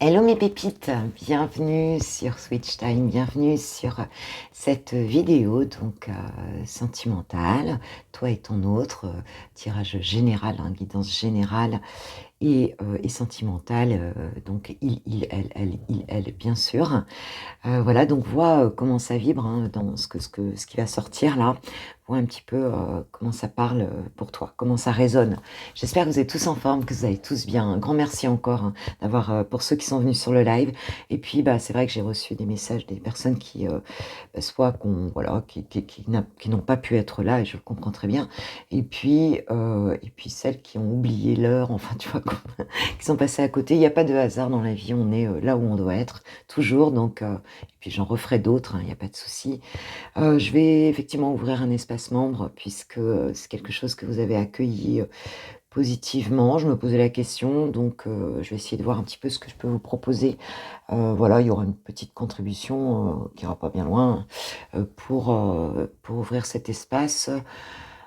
Hello mes pépites, bienvenue sur Switch Time, bienvenue sur cette vidéo sentimentale, toi et ton autre, tirage général, guidance générale et sentimentale, donc elle, bien sûr. Voilà, donc vois comment ça vibre dans ce qui va sortir là. Vois un petit peu comment ça parle pour toi, comment ça résonne. J'espère que vous êtes tous en forme, que vous allez tous bien. Un grand merci encore d'avoir, pour ceux qui sont venus sur le live. Et puis, c'est vrai que j'ai reçu des messages des personnes qui, soit voilà, qui n'ont pas pu être là, et je le comprends très bien. Et puis celles qui ont oublié l'heure, enfin, tu vois, qui sont passées à côté. Il n'y a pas de hasard dans la vie, on est là où on doit être, toujours. Et puis j'en referai d'autres, il n'y a pas de souci. Je vais effectivement ouvrir un espace membre puisque c'est quelque chose que vous avez accueilli positivement. Je me posais la question, donc je vais essayer de voir un petit peu ce que je peux vous proposer. Voilà, il y aura une petite contribution qui ira pas bien loin pour ouvrir cet espace.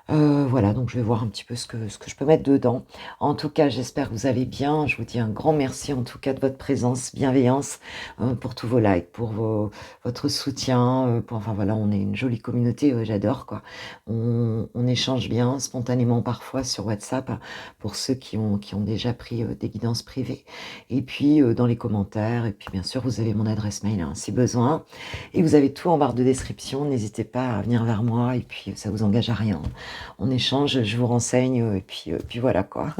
Voilà, donc je vais voir un petit peu ce que je peux mettre dedans. En tout cas, j'espère que vous allez bien. Je vous dis un grand merci en tout cas de votre présence, bienveillance, pour tous vos likes, votre soutien. Enfin voilà, on est une jolie communauté, j'adore quoi. On échange bien, spontanément parfois sur WhatsApp, pour ceux qui ont déjà pris des guidances privées. Et puis dans les commentaires, et puis bien sûr, vous avez mon adresse mail si besoin. Et vous avez tout en barre de description. N'hésitez pas à venir vers moi, et puis ça vous engage à rien. On échange, je vous renseigne, et puis voilà quoi.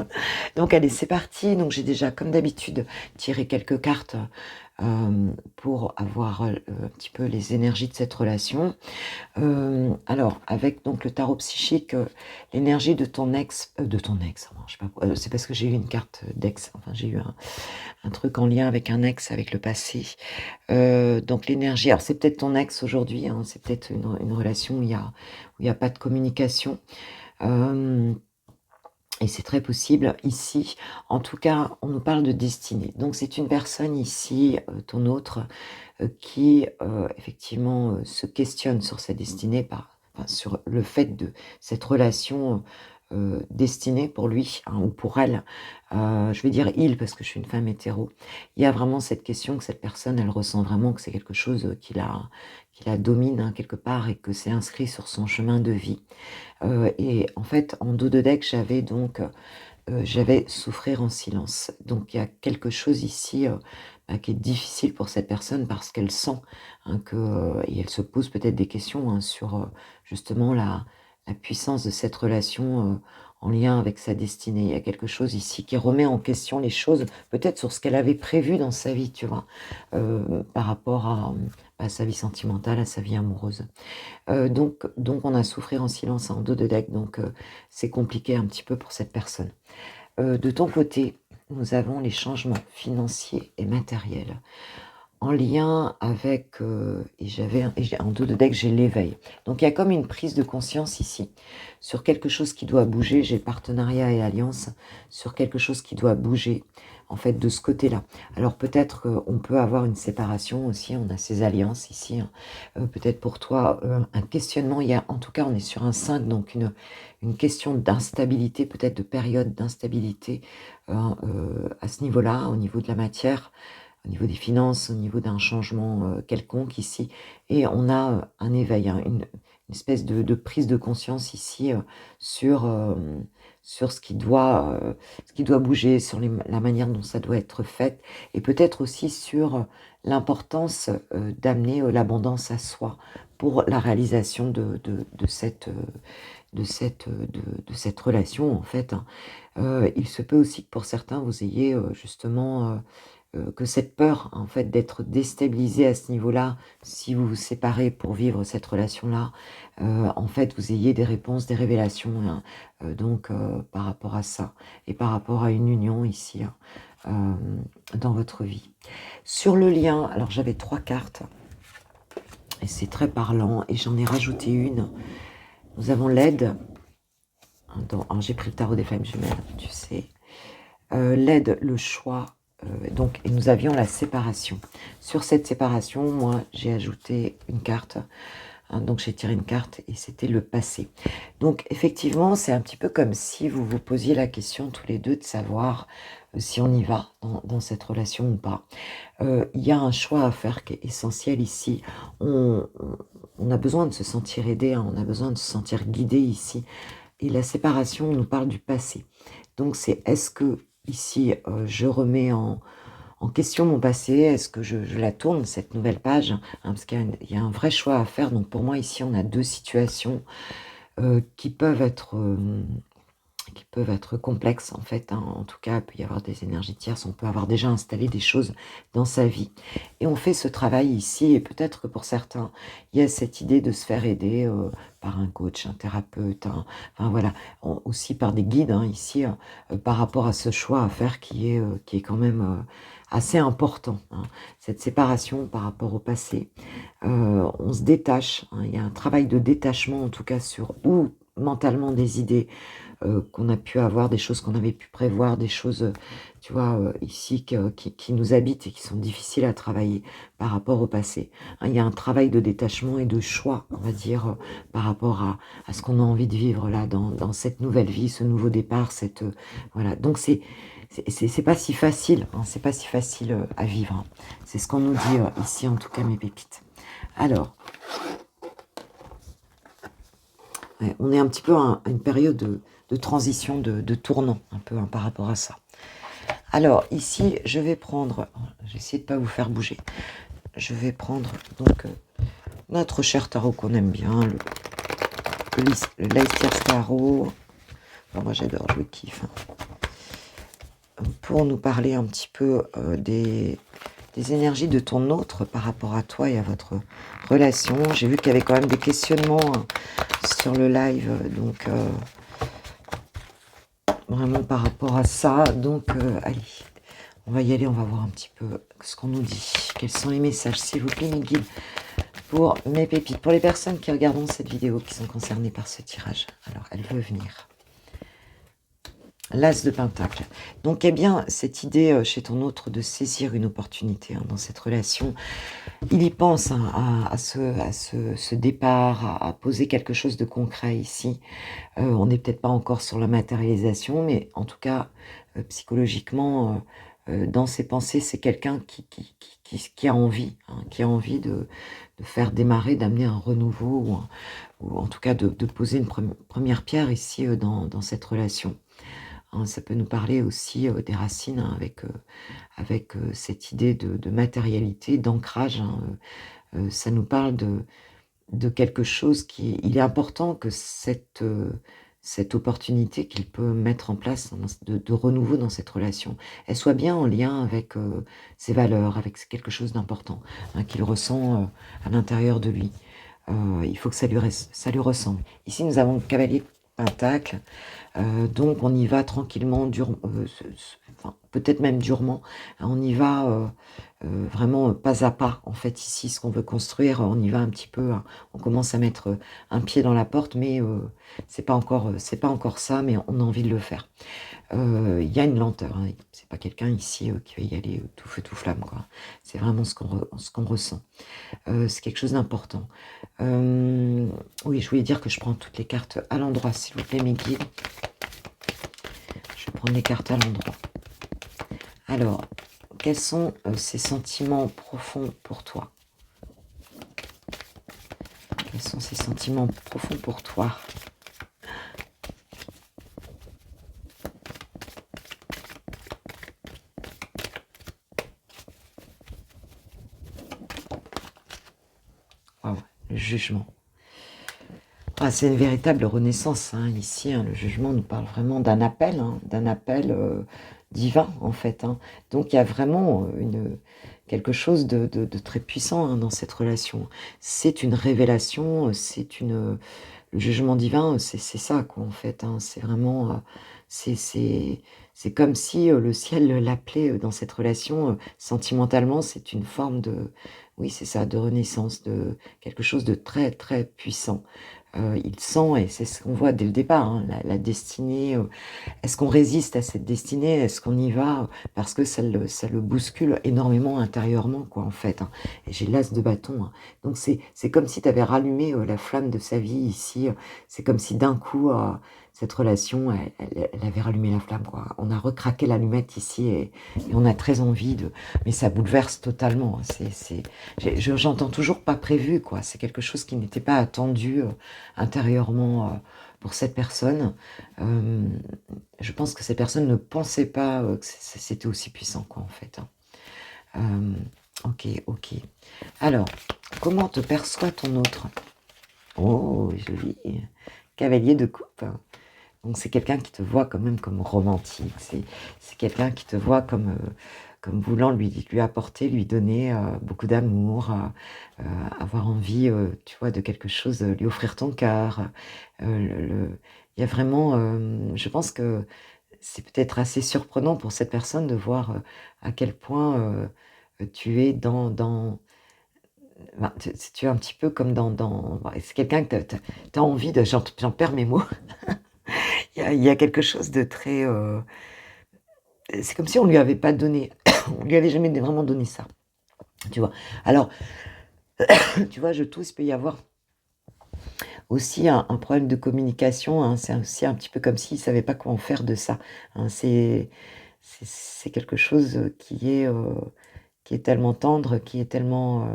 Donc allez, c'est parti. Donc j'ai déjà, comme d'habitude, tiré quelques cartes pour avoir un petit peu les énergies de cette relation. Alors, avec donc le tarot psychique, l'énergie de ton ex, je sais pas, c'est parce que j'ai eu une carte d'ex, enfin j'ai eu un truc en lien avec un ex, avec le passé. Donc l'énergie, alors c'est peut-être ton ex aujourd'hui, c'est peut-être une relation où il y a pas de communication. Et c'est très possible ici. En tout cas, on nous parle de destinée. Donc c'est une personne ici, ton autre, qui effectivement se questionne sur sa destinée, enfin, sur le fait de cette relation destinée pour lui ou pour elle. Je vais dire il parce que je suis une femme hétéro. Il y a vraiment cette question que cette personne, elle ressent vraiment que c'est quelque chose qui la domine quelque part, et que c'est inscrit sur son chemin de vie. Et en fait, en dos de deck, j'avais souffrir en silence. Donc il y a quelque chose ici qui est difficile pour cette personne, parce qu'elle sent et elle se pose peut-être des questions sur justement la puissance de cette relation en lien avec sa destinée. Il y a quelque chose ici qui remet en question les choses, peut-être sur ce qu'elle avait prévu dans sa vie, tu vois, par rapport à sa vie sentimentale, à sa vie amoureuse. Donc on a souffrir en silence en dos de deck, donc c'est compliqué un petit peu pour cette personne. De ton côté, nous avons les changements financiers et matériels en lien avec, en dos de deck, j'ai l'éveil. Donc il y a comme une prise de conscience ici sur quelque chose qui doit bouger. J'ai partenariat et alliance sur quelque chose qui doit bouger, en fait, de ce côté-là. Alors peut-être qu'on peut avoir une séparation aussi, on a ces alliances ici. Peut-être pour toi, un questionnement, en tout cas, on est sur un 5, donc une question d'instabilité, peut-être de période d'instabilité à ce niveau-là, au niveau de la matière, au niveau des finances, au niveau d'un changement quelconque ici. Et on a un éveil, une espèce de prise de conscience ici sur ce qui doit bouger, sur la manière dont ça doit être fait, et peut-être aussi sur l'importance d'amener l'abondance à soi pour la réalisation de cette relation, en fait. Il se peut aussi que pour certains, vous ayez justement que cette peur, en fait, d'être déstabilisé à ce niveau-là, si vous vous séparez pour vivre cette relation-là, en fait, vous ayez des réponses, des révélations, par rapport à ça, et par rapport à une union ici, dans votre vie. Sur le lien, alors j'avais 3 cartes, et c'est très parlant, et j'en ai rajouté une. Nous avons l'aide. Alors j'ai pris le tarot des femmes jumelles, tu sais. L'aide, le choix, et nous avions la séparation. Sur cette séparation, moi, j'ai ajouté une carte hein. Donc j'ai tiré une carte et c'était le passé. Donc effectivement, c'est un petit peu comme si vous vous posiez la question tous les 2 de savoir, si on y va dans cette relation ou pas. Il y a un choix à faire qui est essentiel ici. On a besoin de se sentir aidé, hein, on a besoin de se sentir guidé ici et la séparation nous parle du passé. Donc c'est est-ce que ici, je remets en question mon passé? Est-ce que je la tourne cette nouvelle page? Hein, parce qu'il y a un vrai choix à faire. Donc pour moi ici, on a 2 situations, qui peuvent être complexes en fait, hein. En tout cas, il peut y avoir des énergies tierces, on peut avoir déjà installé des choses dans sa vie et on fait ce travail ici et peut-être que pour certains, il y a cette idée de se faire aider, par un coach, un thérapeute, enfin voilà, aussi par des guides, hein, ici, par rapport à ce choix à faire qui est quand même, assez important, hein. Cette séparation par rapport au passé, on se détache, hein, il y a un travail de détachement en tout cas sur ou mentalement des idées qu'on a pu avoir, des choses qu'on avait pu prévoir, des choses, tu vois, ici qui nous habitent et qui sont difficiles à travailler par rapport au passé. Hein, il y a un travail de détachement et de choix, on va dire, par rapport à ce qu'on a envie de vivre là, dans cette nouvelle vie, ce nouveau départ, cette, voilà. Donc c'est pas si facile, hein, c'est pas si facile à vivre, hein. C'est ce qu'on nous dit ici, en tout cas, mes pépites. Alors, ouais, on est un petit peu à une période de transition, de tournant, un peu, hein, par rapport à ça. Alors, ici, je vais prendre, j'essaie de pas vous faire bouger, je vais prendre donc notre cher tarot qu'on aime bien, le Leicester Tarot. Bon, moi j'adore, je le kiffe, hein. Pour nous parler un petit peu des énergies de ton autre par rapport à toi et à votre relation. J'ai vu qu'il y avait quand même des questionnements, hein, sur le live, donc vraiment par rapport à ça. Donc allez, on va y aller, on va voir un petit peu ce qu'on nous dit. Quels sont les messages, s'il vous plaît, mes guides, pour mes pépites, pour les personnes qui regardent cette vidéo, qui sont concernées par ce tirage. Alors, elle veut venir. L'As de Pentacle. Donc, eh bien, cette idée chez ton autre de saisir une opportunité, hein, dans cette relation, il y pense, hein, à ce départ, à poser quelque chose de concret ici. On n'est peut-être pas encore sur la matérialisation, mais en tout cas, psychologiquement, dans ses pensées, c'est quelqu'un qui a envie, hein, qui a envie de faire démarrer, d'amener un renouveau ou en tout cas de poser une première pierre ici, dans cette relation. Hein, ça peut nous parler aussi, des racines, hein, avec cette idée de matérialité, d'ancrage, hein, ça nous parle de quelque chose qui il est important que cette opportunité qu'il peut mettre en place de renouveau dans cette relation, elle soit bien en lien avec, ses valeurs, avec quelque chose d'important, hein, qu'il ressent, à l'intérieur de lui. Il faut que ça lui ressemble. Ici, nous avons le cavalier de Pentacle, donc on y va tranquillement, enfin, peut-être même durement. On y va vraiment pas à pas. En fait, ici, ce qu'on veut construire, on y va un petit peu, hein. On commence à mettre un pied dans la porte, mais c'est pas encore ça, mais on a envie de le faire. Il y a une lenteur, hein. C'est pas quelqu'un ici qui va y aller tout feu tout flamme, quoi. C'est vraiment ce qu'on ressent. C'est quelque chose d'important. Oui, je voulais dire que je prends toutes les cartes à l'endroit, s'il vous plaît, mes guides. Je vais prendre les cartes à l'endroit. Alors, quels sont ces sentiments profonds pour toi? Quels sont ces sentiments profonds pour toi? Waouh, le jugement. Ah, c'est une véritable renaissance, hein, ici, hein, le jugement nous parle vraiment d'un appel, hein, d'un appel divin, en fait, hein. Donc, il y a vraiment quelque chose de très puissant, hein, dans cette relation. C'est une révélation, le jugement divin, c'est ça, quoi, en fait, hein. C'est vraiment, c'est c'est c'est comme si le ciel l'appelait dans cette relation. Sentimentalement, c'est une forme de, oui, c'est ça, de renaissance, de quelque chose de très, très puissant. il sent et c'est ce qu'on voit dès le départ, hein, la destinée, est-ce qu'on résiste à cette destinée? Est-ce qu'on y va? Parce que ça le bouscule énormément intérieurement, quoi, en fait, hein. Et j'ai l'as de bâton, hein. Donc c'est comme si tu avais rallumé, la flamme de sa vie ici, c'est comme si d'un coup, cette relation, elle avait rallumé la flamme, quoi. On a recraqué l'allumette ici et on a très envie de mais ça bouleverse totalement, hein. J'entends toujours pas prévu, quoi. C'est quelque chose qui n'était pas attendu, intérieurement, pour cette personne. Hem, je pense que cette personne ne pensait pas, que c'était aussi puissant, quoi, en fait, hein. Hem, OK, OK. Alors, comment te perçoit ton autre? Oh, joli! Cavalier de coupe. Donc c'est quelqu'un qui te voit quand même comme romantique, c'est quelqu'un qui te voit comme voulant lui apporter, lui donner, beaucoup d'amour, avoir envie, tu vois, de quelque chose, lui offrir ton cœur, le il y a vraiment, je pense que c'est peut-être assez surprenant pour cette personne de voir, à quel point, tu es dans ben, tu es un petit peu comme dans ouais, c'est quelqu'un que tu as envie de j'en perds mes mots. Il y a quelque chose de très, c'est comme si on lui avait pas donné on lui avait jamais vraiment donné ça, tu vois? Alors, tu vois, je tousse, il peut y avoir aussi un problème de communication, hein. C'est aussi un petit peu comme s'il savait pas comment faire de ça, hein. C'est quelque chose, qui est tellement tendre, qui est tellement,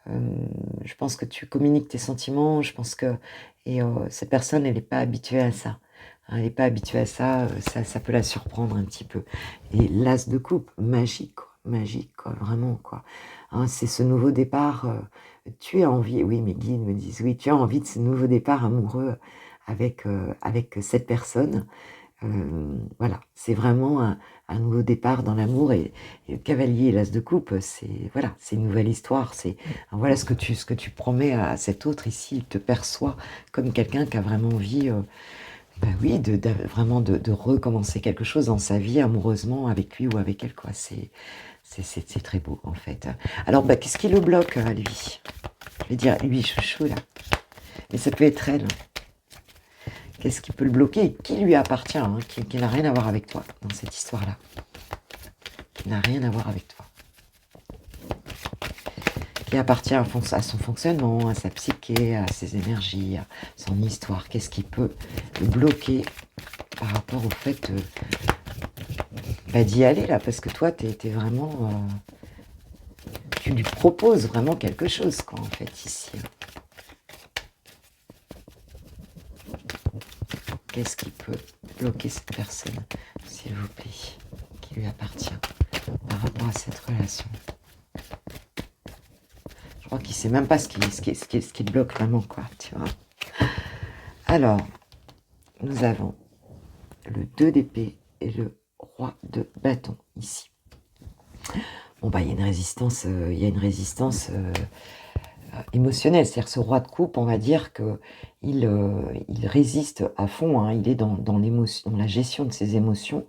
je pense que tu communiques tes sentiments, je pense que et cette personne, elle est pas habituée à ça, hein. Elle est pas habituée à ça, ça peut la surprendre un petit peu et l'as de coupe, magique, quoi, vraiment, quoi, hein. C'est ce nouveau départ, tu as envie oui, mes guides me disent: «Oui, tu as envie de ce nouveau départ amoureux avec cette personne». Voilà, c'est vraiment un nouveau départ dans l'amour et le cavalier et l'as de coupe, c'est voilà, c'est une nouvelle histoire, c'est voilà ce que tu promets à cet autre ici. Il te perçoit comme quelqu'un qui a vraiment envie, bah, oui, vraiment de recommencer quelque chose dans sa vie amoureusement avec lui ou avec elle, quoi. C'est très beau, en fait. Alors, bah, qu'est-ce qui le bloque, lui? Je vais dire lui, chouchou, là, mais ça peut être elle. Qu'est-ce qui peut le bloquer et qui lui appartient, hein, qui n'a rien à voir avec toi dans cette histoire-là, qui n'a rien à voir avec toi, qui appartient à son fonctionnement, à sa psyché, à ses énergies, à son histoire. Qu'est-ce qui peut le bloquer par rapport au fait, bah, d'y aller là? Parce que toi, tu vraiment, tu lui proposes vraiment quelque chose quoi, en fait, ici. Qu'est-ce qui peut bloquer cette personne, s'il vous plaît, qui lui appartient par rapport à cette relation? Je crois qu'il sait même pas ce qui le bloque vraiment, quoi, tu vois? Alors, nous avons le 2 d'épée et le roi de bâton, ici. Bon, bah, il y a une résistance, émotionnelle. C'est-à-dire ce roi de coupe, on va dire qu'il résiste à fond, hein. Il est dans l'émotion dans la gestion de ses émotions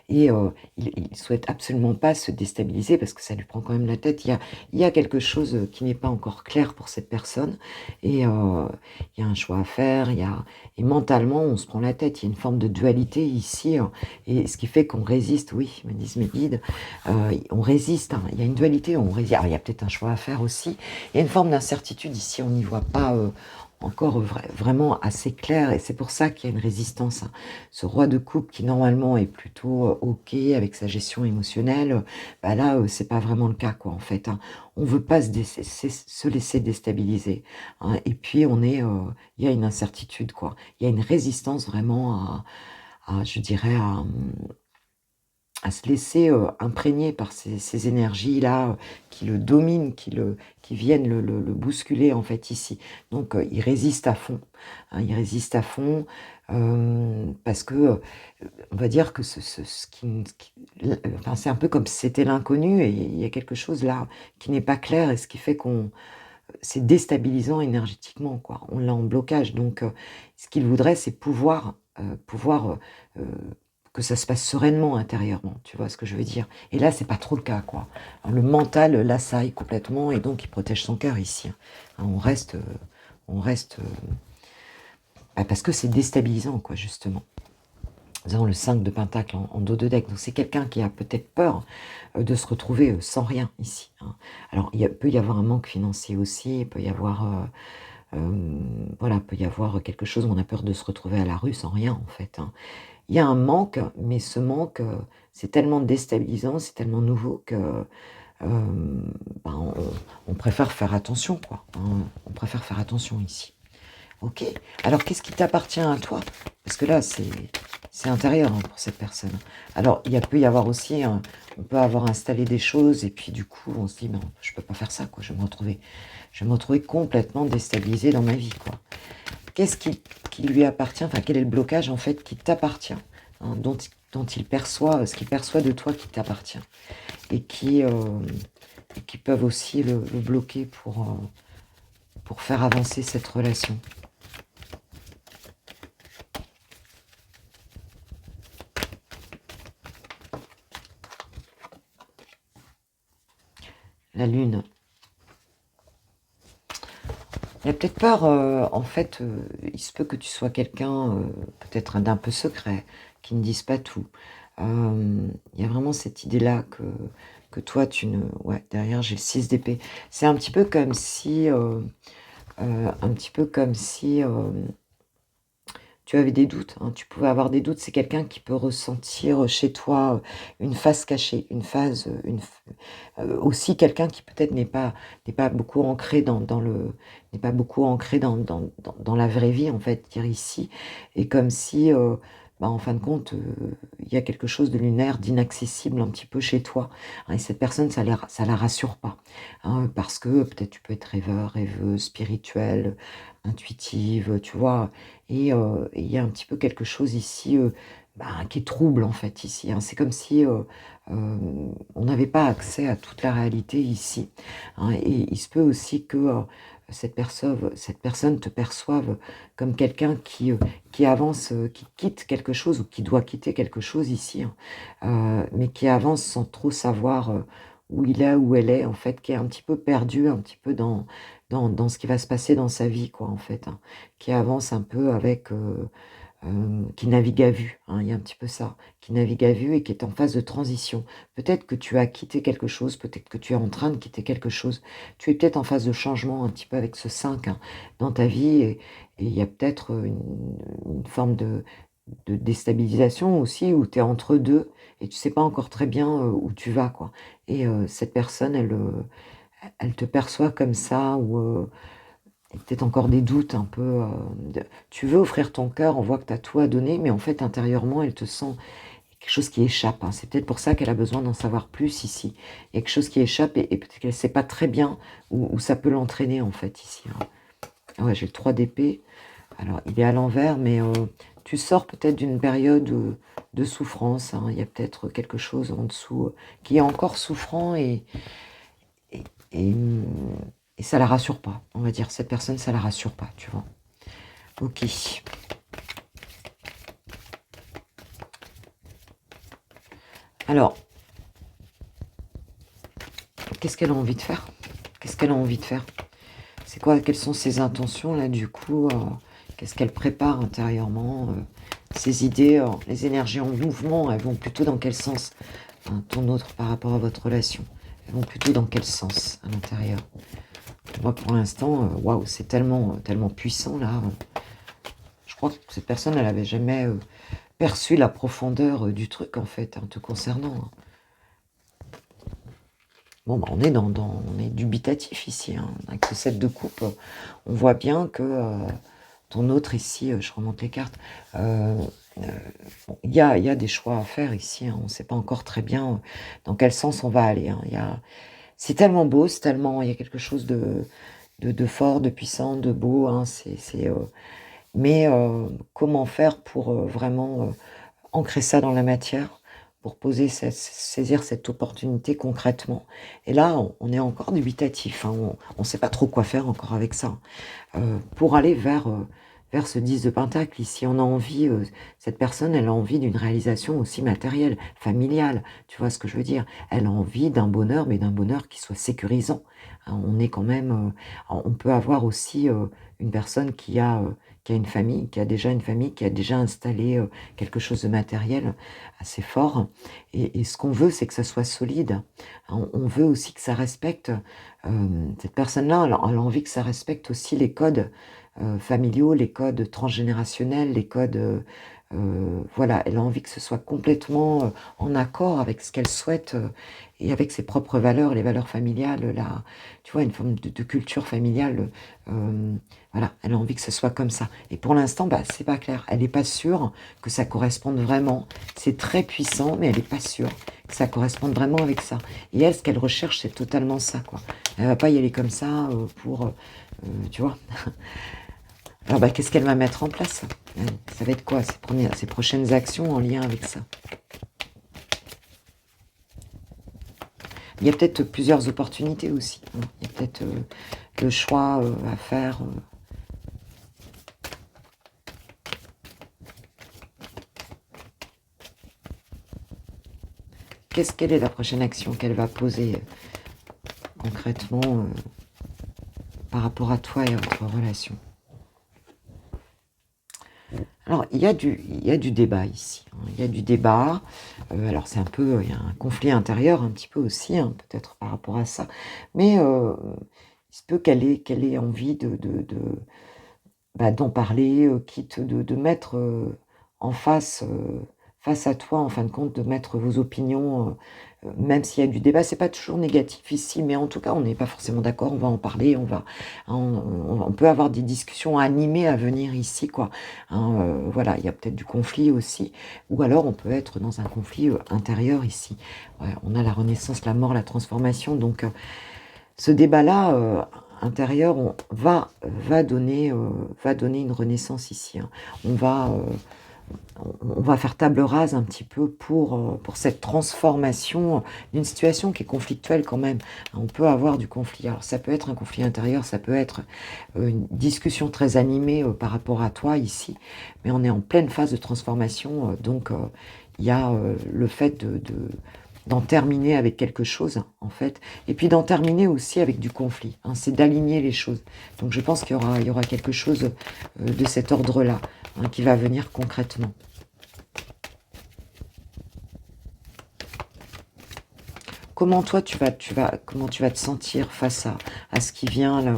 et il souhaite absolument pas se déstabiliser parce que ça lui prend quand même la tête. Il y a quelque chose, qui n'est pas encore clair pour cette personne et il y a un choix à faire, il y a et mentalement, on se prend la tête. Il y a une forme de dualité ici, et ce qui fait qu'on résiste, oui, me disent mes guides, on résiste, hein. Il y a une dualité, on résiste. Alors il y a peut-être un choix à faire aussi. Il y a une forme d'incertitude ici, on n'y voit pas, encore vraiment assez clair et c'est pour ça qu'il y a une résistance, hein. Ce roi de coupe qui normalement est plutôt, OK avec sa gestion émotionnelle, bah là, c'est pas vraiment le cas quoi en fait, hein. On veut pas se laisser déstabiliser, hein et puis il y a une incertitude quoi. Il y a une résistance vraiment à je dirais à se laisser, imprégner par ces énergies-là, qui le dominent, qui viennent le bousculer, en fait, ici. Donc il résiste à fond, hein, il résiste à fond, parce que, on va dire que ce qui enfin, c'est un peu comme si c'était l'inconnu et il y a quelque chose là qui n'est pas clair et ce qui fait qu'on c'est déstabilisant énergétiquement, quoi. On l'a en blocage donc ce qu'il voudrait, c'est pouvoir, que ça se passe sereinement intérieurement, tu vois ce que je veux dire? Et là, c'est pas trop le cas, quoi. Hein, le mental l'assaille complètement et donc il protège son cœur ici, hein. On reste, Bah, parce que c'est déstabilisant, quoi, justement. Nous avons le 5 de pentacle en dos de deck, donc c'est quelqu'un qui a peut-être peur, de se retrouver, sans rien ici, hein. Alors il peut y avoir un manque financier aussi, il peut y avoir, voilà, il peut y avoir quelque chose où on a peur de se retrouver à la rue sans rien, en fait, hein. Il y a un manque, mais ce manque, c'est tellement déstabilisant, c'est tellement nouveau que, ben, on préfère faire attention, quoi, hein. On préfère faire attention ici. OK. Alors qu'est-ce qui t'appartient à toi? Parce que là, c'est intérieur, hein, pour cette personne. Alors il peut y avoir aussi on peut avoir installé des choses et puis du coup, on se dit: «Non, je peux pas faire ça, quoi. Je vais me retrouver complètement déstabilisé dans ma vie, quoi». Qu'est-ce qui lui appartient? Enfin, quel est le blocage, en fait, qui t'appartient, hein, dont il perçoit, ce qu'il perçoit de toi qui t'appartient et qui peuvent aussi le bloquer pour faire avancer cette relation? La lune. Il y a peut-être peur, en fait, il se peut que tu sois quelqu'un, peut-être d'un peu secret, qui ne dise pas tout. Il y a vraiment cette idée-là que toi tu ne ouais, derrière j'ai le 6 d'épée. C'est un petit peu comme si, un petit peu comme si, tu avais des doutes, hein, tu pouvais avoir des doutes. C'est quelqu'un qui peut ressentir chez toi, une face cachée, une phase, aussi quelqu'un qui peut-être n'est pas beaucoup ancré dans le n'est pas beaucoup ancré dans la vraie vie, en fait, dire ici et comme si, bah, en fin de compte, il y a quelque chose de lunaire, d'inaccessible un petit peu chez toi, hein et cette personne, ça la rassure pas, hein, parce que peut-être tu peux être rêveur, rêveuse, spirituelle, intuitive, tu vois? Et il y a un petit peu quelque chose ici, bah, qui est trouble, en fait, ici, hein. C'est comme si, on n'avait pas accès à toute la réalité ici, hein et il se peut aussi que, cette personne te perçoive comme quelqu'un qui avance, qui quitte quelque chose ou qui doit quitter quelque chose ici, hein, mais qui avance sans trop savoir, où il est, où elle est, en fait, qui est un petit peu perdu, un petit peu dans ce qui va se passer dans sa vie, quoi, en fait, hein, qui avance un peu avec, qui navigue à vue, hein, il y a un petit peu ça, qui navigue à vue et qui est en phase de transition. Peut-être que tu as quitté quelque chose, peut-être que tu es en train de quitter quelque chose. Tu es peut-être en phase de changement un petit peu avec ce 5 hein, dans ta vie et il y a peut-être une forme de déstabilisation aussi où tu es entre deux et tu sais pas encore très bien où tu vas, quoi. Et cette personne, elle te perçoit comme ça ou et peut-être encore des doutes un peu, de tu veux offrir ton cœur, on voit que tu as tout à donner, mais en fait intérieurement, elle te sent quelque chose qui échappe, hein. C'est peut-être pour ça qu'elle a besoin d'en savoir plus ici. Il y a quelque chose qui échappe et peut-être qu'elle ne sait pas très bien où ça peut l'entraîner en fait ici, hein. Ah ouais, j'ai le 3 d'épée. Alors il est à l'envers, mais tu sors peut-être d'une période, de souffrance, hein. Il y a peut-être quelque chose en dessous, qui est encore souffrant et et mmh et ça la rassure pas, on va dire. Cette personne, ça la rassure pas, tu vois? OK. Alors, qu'est-ce qu'elle a envie de faire? Qu'est-ce qu'elle a envie de faire? C'est quoi? Quelles sont ses intentions là, du coup, qu'est-ce qu'elle prépare intérieurement, ses idées, les énergies en mouvement, elles vont plutôt dans quel sens, hein, ton autre par rapport à votre relation? Elles vont plutôt dans quel sens à l'intérieur? Moi, pour l'instant, waouh, c'est tellement, tellement puissant là, je crois que cette personne, elle avait jamais, perçu la profondeur, du truc en fait, hein, te concernant, hein. Bon, bah, on est dubitatif ici, hein. Avec ce 7 de coupe, on voit bien que, ton autre ici, je remonte les cartes, heu heu, bon, il y a des choix à faire ici, hein. On ne sait pas encore très bien, dans quel sens on va aller, hein. C'est tellement beau, il y a quelque chose de fort, de puissant, de beau, hein. Mais comment faire pour, vraiment, ancrer ça dans la matière pour saisir cette opportunité concrètement. Et là, on est encore dubitatif, hein, on sait pas trop quoi faire encore avec ça. Pour aller vers ce 10 de pentacle, ici, on a envie, cette personne, elle a envie d'une réalisation aussi matérielle, familiale, tu vois ce que je veux dire? Elle a envie d'un bonheur, mais d'un bonheur qui soit sécurisant, hein. On est quand même, on peut avoir aussi, une personne qui a une famille, qui a déjà une famille, qui a déjà installé, quelque chose de matériel assez fort et ce qu'on veut, c'est que ça soit solide. On veut aussi que ça respecte, cette personne-là, elle a envie que ça respecte aussi les codes, familiaux, les codes transgénérationnels, les codes, voilà, elle a envie que ce soit complètement, en accord avec ce qu'elle souhaite, et avec ses propres valeurs, les valeurs familiales, la tu vois, une forme de culture familiale, voilà, elle a envie que ce soit comme ça et pour l'instant, bah, c'est pas clair. Elle est pas sûre que ça corresponde vraiment. C'est très puissant, mais elle est pas sûre que ça corresponde vraiment avec ça et elle, ce qu'elle recherche, c'est totalement ça, quoi. Elle va pas y aller comme ça, pour, tu vois? Alors, bah, qu'est-ce qu'elle va mettre en place? Ça va être quoi ses prochaines actions en lien avec ça? Il y a peut-être plusieurs opportunités aussi, hein. Il y a peut-être, le choix, à faire, quelle est la prochaine action qu'elle va poser, concrètement, par rapport à toi et à votre relation? Alors, il y a du débat ici, hein. Il y a du débat, alors c'est un peu, il y a un conflit intérieur un petit peu aussi, hein, peut-être par rapport à ça. Mais, il se peut qu'elle ait envie bah, d'en parler, quitte de mettre, en face, face à toi, en fin de compte, de mettre vos opinions, même s'il y a du débat. C'est pas toujours négatif ici, mais en tout cas, on n'est pas forcément d'accord, on va en parler, on peut avoir des discussions animées à venir ici, quoi, hein, voilà, il y a peut-être du conflit aussi ou alors on peut être dans un conflit, intérieur ici. Ouais, on a la renaissance, la mort, la transformation donc ce débat-là, intérieur, va donner une renaissance ici, hein. On va, on va faire table rase un petit peu pour cette transformation, d'une situation qui est conflictuelle quand même. On peut avoir du conflit. Alors ça peut être un conflit intérieur, ça peut être, une discussion très animée, par rapport à toi ici, mais on est en pleine phase de transformation, donc il y a, le fait d'en terminer avec quelque chose, en fait et puis d'en terminer aussi avec du conflit, hein. C'est d'aligner les choses. Donc je pense il y aura quelque chose, de cet ordre-là, hein, qui va venir concrètement. Comment toi comment tu vas te sentir face à ce qui vient là,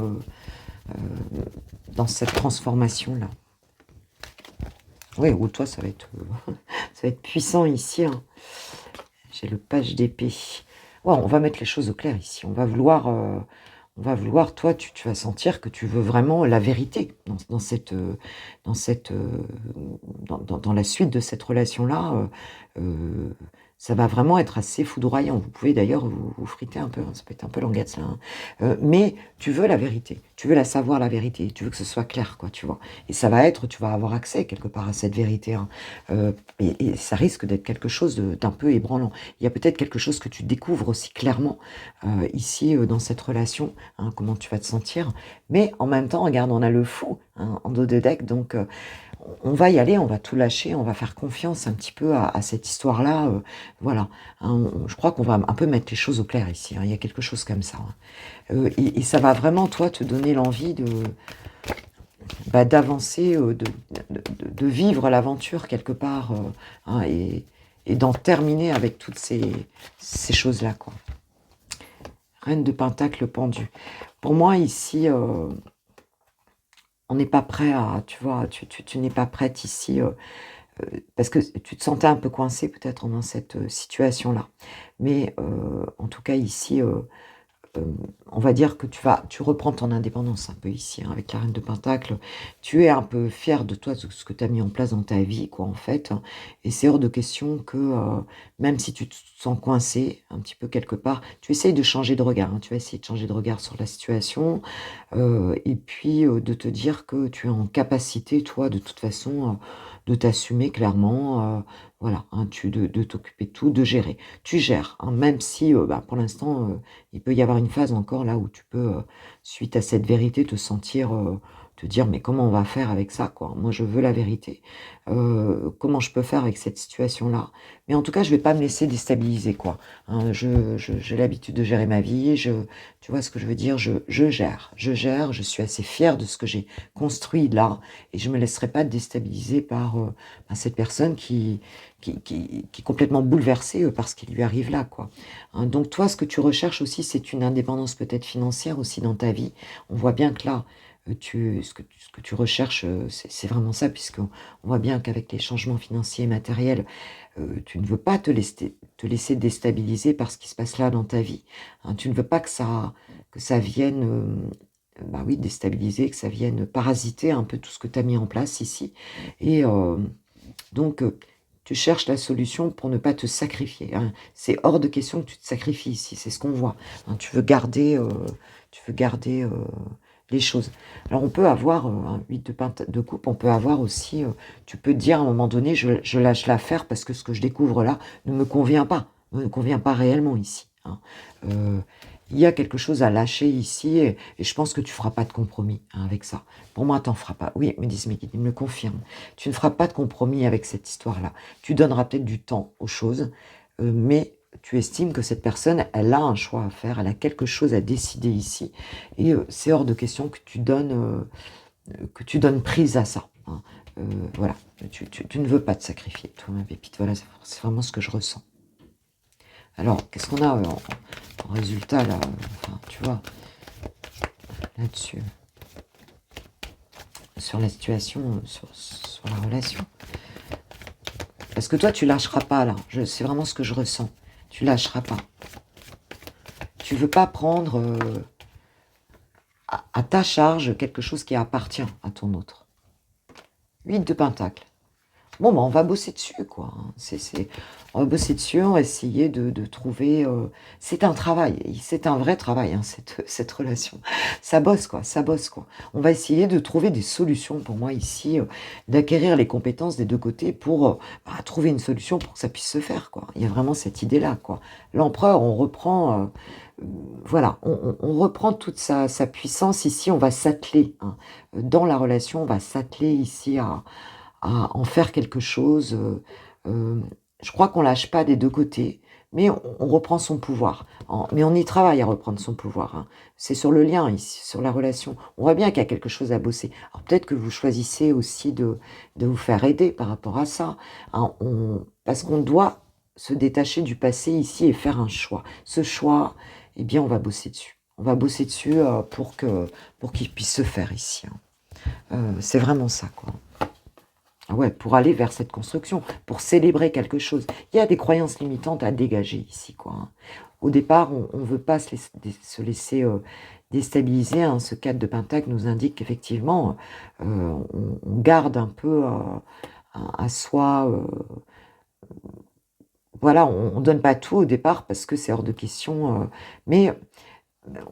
dans cette transformation-là? Oui, ou toi ça va être, ça va être puissant ici, hein. J'ai le page d'épée. Ouais, on va mettre les choses au clair ici. On va vouloir toi, tu vas sentir que tu veux vraiment la vérité dans cette, dans la suite de cette relation-là, ça va vraiment être assez foudroyant. Vous pouvez d'ailleurs vous friter un peu, hein, ça peut être un peu l'anguette là, hein. Mais tu veux la vérité, tu veux la savoir la vérité, tu veux que ce soit clair quoi, tu vois? Et ça va être tu vas avoir accès quelque part à cette vérité, hein, et ça risque d'être quelque chose d'un peu ébranlant. Il y a peut-être quelque chose que tu découvres aussi clairement, ici, dans cette relation, hein, comment tu vas te sentir. Mais en même temps, regarde, on a le fou, hein, en dos de deck, donc on va y aller, on va tout lâcher, on va faire confiance un petit peu à cette histoire-là, voilà, hein. Je crois qu'on va un peu mettre les choses au clair ici, hein, il y a quelque chose comme ça, hein. Et ça va vraiment, toi, te donner l'envie bah, d'avancer, de vivre l'aventure quelque part, hein, et d'en terminer avec toutes ces choses-là, quoi. Reine de Pentacle pendu. Pour moi ici, on n'est pas prêt à tu vois, tu n'es pas prête ici, parce que tu te sentais un peu coincée peut-être dans cette, situation-là. Mais, en tout cas ici, on va dire que tu reprends ton indépendance un peu ici, hein, avec la reine de Pentacle. Tu es un peu fière de toi, de ce que tu as mis en place dans ta vie, quoi, en fait, hein. Et c'est hors de question que, même si tu te sens coincée un petit peu quelque part, tu essayes de changer de regard, hein. Tu vas essayer de changer de regard sur la situation, et puis, de te dire que tu es en capacité, toi, de toute façon, de t'assumer clairement, voilà, hein, de t'occuper de tout, de gérer. Tu gères, hein, même si, bah, pour l'instant, il peut y avoir une phase encore là où tu peux, suite à cette vérité, te dire: «Mais comment on va faire avec ça, quoi? Moi, je veux la vérité. Comment je peux faire avec cette situation-là?» Mais en tout cas, je vais pas me laisser déstabiliser, quoi, hein. J'ai l'habitude de gérer ma vie, tu vois ce que je veux dire? Je gère, je suis assez fière de ce que j'ai construit là et je me laisserai pas déstabiliser par, cette personne qui est complètement bouleversée, par ce qui lui arrive là, quoi, hein. Donc toi, ce que tu recherches aussi, c'est une indépendance peut-être financière aussi dans ta vie. On voit bien que là, ce que tu recherches, c'est vraiment ça puisqu'on voit bien qu'avec les changements financiers et matériels, tu ne veux pas te laisser déstabiliser par ce qui se passe là dans ta vie, hein. Tu ne veux pas que ça vienne, bah, oui, déstabiliser, que ça vienne parasiter un peu tout ce que tu as mis en place ici et donc tu cherches la solution pour ne pas te sacrifier, hein. C'est hors de question que tu te sacrifies ici, c'est ce qu'on voit, hein. Tu veux garder les choses. Alors on peut avoir, un 8 de coupe, on peut avoir aussi, tu peux te dire à un moment donné: «Je lâche l'affaire parce que ce que je découvre là ne me convient pas réellement ici», hein. Heu, il y a quelque chose à lâcher ici et je pense que tu feras pas de compromis, hein, avec ça. Pour moi, tu en feras pas. Oui, me disent mes guides, ils me le confirment. Tu ne feras pas de compromis avec cette histoire-là. Tu donneras peut-être du temps aux choses, mais tu estimes que cette personne, elle a un choix à faire, elle a quelque chose à décider ici et c'est hors de question que tu donnes prise à ça, hein. Voilà, tu ne veux pas te sacrifier, toi, ma pépite. Voilà, c'est vraiment ce que je ressens. Alors, qu'est-ce qu'on a, en résultat là, enfin, tu vois, là-dessus? Sur la situation, sur la relation? Parce que toi, tu lâcheras pas là, c'est vraiment ce que je ressens. Tu lâcheras pas. Tu veux pas prendre, à ta charge quelque chose qui appartient à ton autre. 8 de Pentacle. Bon, bah, on va bosser dessus, quoi, hein. On va bosser dessus, on va essayer de trouver, c'est un travail, et c'est un vrai travail, hein, cette relation. Ça bosse, quoi, ça bosse, quoi. On va essayer de trouver des solutions pour moi ici, d'acquérir les compétences des 2 côtés pour, bah, trouver une solution pour que ça puisse se faire, quoi. Il y a vraiment cette idée-là, quoi. L'empereur, on reprend, voilà, on reprend toute sa puissance ici, on va s'atteler, hein, dans la relation, on va s'atteler ici à en faire quelque chose, je crois qu'on lâche pas des 2 côtés, mais on reprend son pouvoir. Mais on y travaille à reprendre son pouvoir, hein. C'est sur le lien ici, sur la relation. On voit bien qu'il y a quelque chose à bosser. Alors peut-être que vous choisissez aussi de vous faire aider par rapport à ça, hein. Parce qu'on doit se détacher du passé ici et faire un choix. Ce choix, eh bien, on va bosser dessus. On va bosser dessus, pour qu'il puisse se faire ici, hein. C'est vraiment ça, quoi. Ah ouais, pour aller vers cette construction, pour célébrer quelque chose. Il y a des croyances limitantes à dégager ici, quoi, hein. Au départ, on ne veut pas se laisser déstabiliser, hein. Ce 4 de Pentacle nous indique qu'effectivement, on garde un peu à soi, voilà, on ne donne pas tout au départ parce que c'est hors de question, mais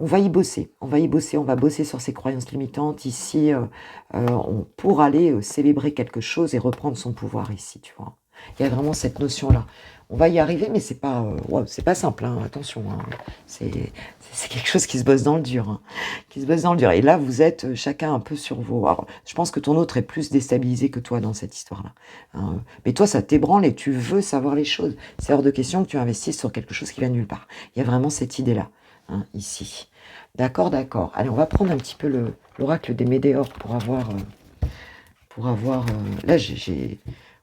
on va y bosser, on va y bosser, on va bosser sur ces croyances limitantes ici, pour aller, célébrer quelque chose et reprendre son pouvoir ici, tu vois? Il y a vraiment cette notion-là. On va y arriver, mais waouh, c'est pas simple, hein, attention, hein. C'est quelque chose qui se bosse dans le dur, hein, qui se bosse dans le dur et là, vous êtes, chacun un peu sur vos alors, je pense que ton autre est plus déstabilisé que toi dans cette histoire-là, hein, mais toi, ça t'ébranle et tu veux savoir les choses. C'est hors de question que tu investisses sur quelque chose qui vient de nulle part. Il y a vraiment cette idée-là, hein, ici. D'accord, d'accord. Allez, on va prendre un petit peu l'oracle des Médéors là,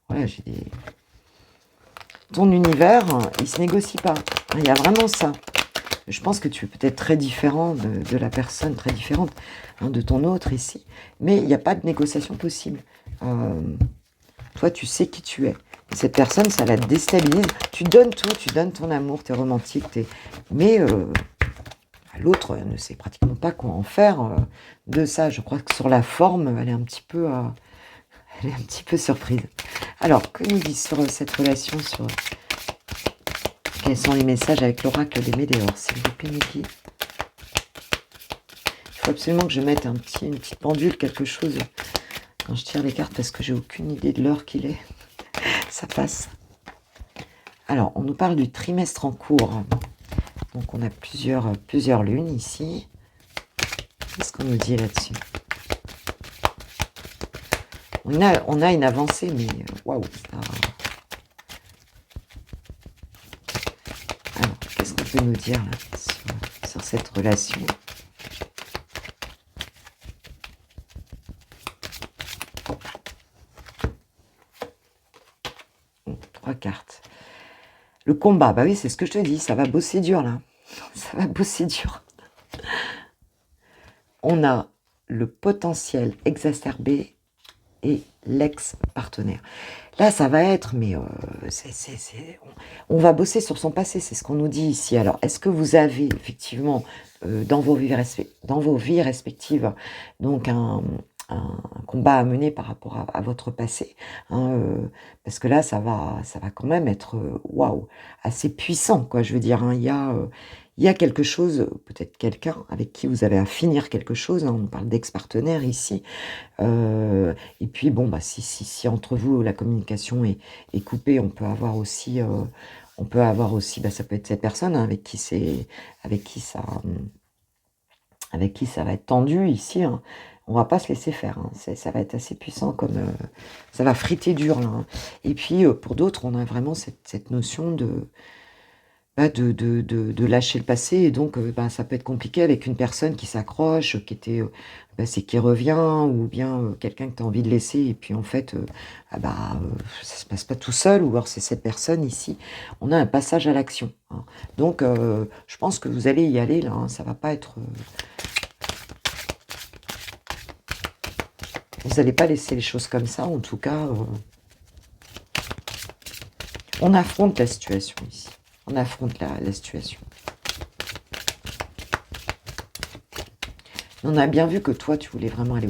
voilà, j'ai des ton univers, il se négocie pas, hein, il y a vraiment ça. Je pense que tu es peut-être très différent de la personne, très différente, hein, de ton autre ici, mais il n'y a pas de négociation possible. Toi, tu sais qui tu es. Cette personne, ça la déstabilise. Tu donnes tout, tu donnes ton amour, tu es romantique, mais l'autre ne sait pratiquement pas quoi en faire, de ça. Je crois que sur la forme, elle est un petit peu, surprise. Alors, que nous dit sur cette relation, quels sont les messages avec l'oracle des Médéors, s'il vous plaît, Niki? Il faut absolument que je mette une petite pendule, quelque chose, quand je tire les cartes, parce que j'ai aucune idée de l'heure qu'il est. Ça passe. Alors, on nous parle du trimestre en cours. Donc, on a plusieurs lunes ici. Qu'est-ce qu'on nous dit là-dessus? On a une avancée, mais waouh, alors, qu'est-ce qu'on peut nous dire là, sur cette relation? Trois cartes. Le combat, bah oui, c'est ce que je te dis, ça va bosser dur là. Ça va bosser dur. On a le potentiel exacerbé et l'ex-partenaire. Là, ça va être, mais on va bosser sur son passé, c'est ce qu'on nous dit ici. Alors, est-ce que vous avez effectivement dans vos vies respectives donc un combat à mener par rapport à votre passé, hein, parce que là, ça va quand même être waouh, assez puissant, quoi. Je veux dire, hein, il y a quelque chose, peut-être quelqu'un avec qui vous avez à finir quelque chose. Hein, on parle d'ex-partenaire ici. Et puis bon, bah, si entre vous la communication est coupée, on peut avoir aussi, bah, ça peut être cette personne, hein, avec qui ça, avec qui ça va être tendu ici. Hein. On va pas se laisser faire. Hein. Ça va être assez puissant comme ça va friter dur là. Hein. Et puis pour d'autres, on a vraiment cette notion de lâcher le passé. Et donc, bah, ça peut être compliqué avec une personne qui s'accroche, c'est qui revient, ou bien quelqu'un que tu as envie de laisser. Et puis, en fait, ça se passe pas tout seul, ou alors c'est cette personne ici. On a un passage à l'action. Hein. Donc, je pense que vous allez y aller là. Hein. Ça va pas être... vous n'allez pas laisser les choses comme ça. En tout cas, on affronte la situation ici. On affronte la situation. On a bien vu que toi, tu voulais vraiment aller